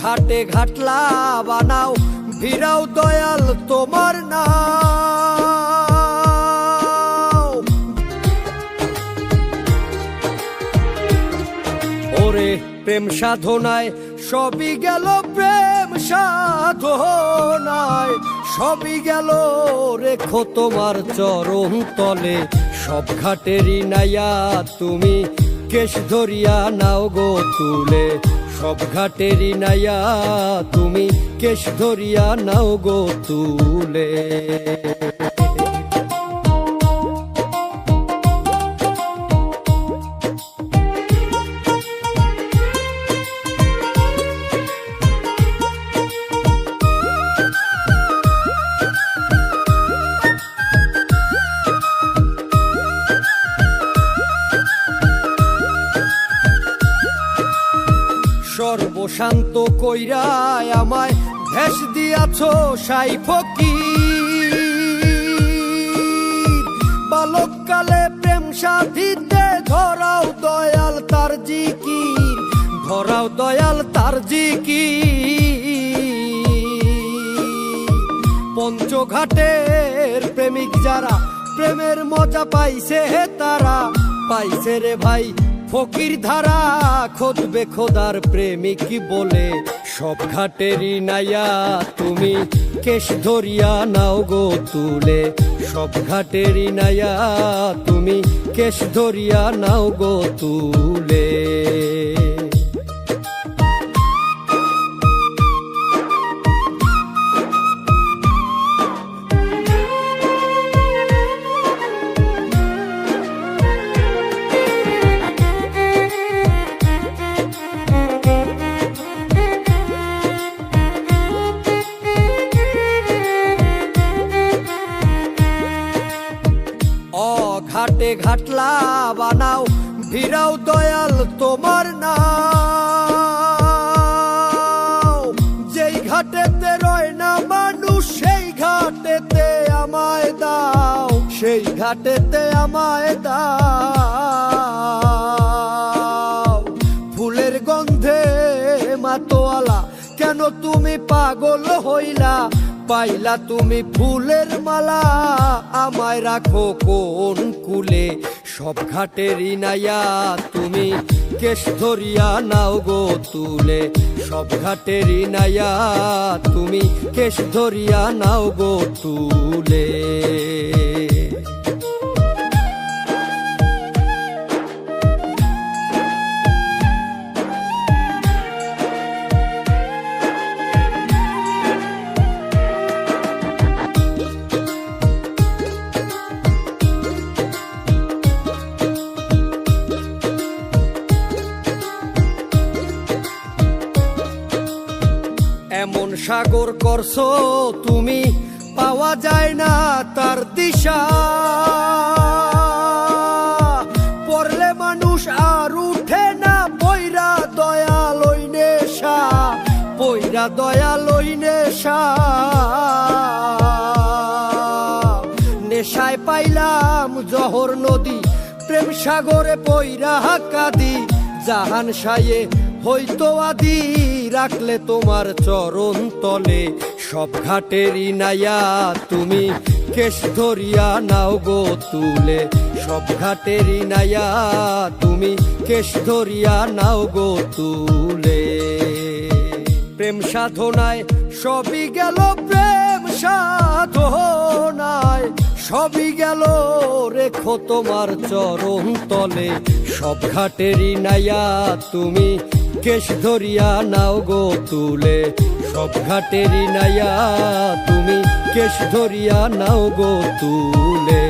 ঘাটে ঘাটলা বানাও ভিড়াও দয়াল তোমার নাও। ওরে প্রেম সাধনায় সবই গেল, প্রেম সাধনায় সবই গেল, রেখো তোমার চরণ তলে সব ঘাটেরই নাইয়া তুমি কেশ ধরিয়া নাও গো তুলে। সব ঘাটেরই নাইয়া তুমি কেশ ধরিয়া নাও গো তুলে। সর্বশান্ত কইরায় আমায় ভেষ দিয়াছ সাই ফকির। বালককালে প্রেম সাধিতে ধরাও দয়াল তার জিকির, ধরাও দয়াল তার জিকির। পঞ্চঘাটের প্রেমিক যারা প্রেমের মজা পাইছে তারা পাইছে রে ভাই ফকির ধারা। খোদবে খোদার প্রেমিক বলে সব ঘাটেরই নাইয়া তুমি কেশ ধরিয়া নাও গো তুলে। সব ঘাটেরই নাইয়া তুমি কেশ ধরিয়া নাও গো তুলে। ঘাটে ঘাটলা বানাও ভিড়াও দয়াল তোমার নাও। যেই ঘাটেতে রয় না মানুষ সেই ঘাটেতে আমায় দাও, সেই ঘাটেতে আমায় দাও। ফুলের গন্ধে মাতোয়ালা কেন তুমি পাগল হইলা, পাইলা তুমি ফুলের মালা আমায় রাখো কোন কুলে। সব ঘাটেরই নাইয়া তুমি কেশ ধরিয়া নাও গো তুলে। সব ঘাটেরই নাইয়া তুমি কেশ ধরিয়া নাও গো তুলে। এমন সাগর করছো তুমি পাওয়া যায় না তার দিশা। পড়লে মানুষ আর উঠে না পয়রা দয়াল ওই নেশা, পয়রা দয়াল ওই নেশা। নেশায় পাইলাম জহর নদী প্রেম সাগরে পয়রা কাঁদি। জাহান সায়ে হইতো আদি রাখলে তোমার চরণ তলে। সব ঘাটেরই নাইয়া তুমি কেশ ধরিয়া নাও গো তুলে। সব ঘাটেরই নাইয়া তুমি কেশ ধরিয়া নাও গো তুলে। প্রেম সাধনায় সবই গেল, প্রেম সাধনায় সবই গেল, রেখো তোমার চরণ তলে। সব ঘাটেরই নাইয়া তুমি কেশ ধরিয়া নাও গো তুলে। সব ঘাটেরই নাইয়া তুমি কেশ ধরিয়া নাও গো তুলে।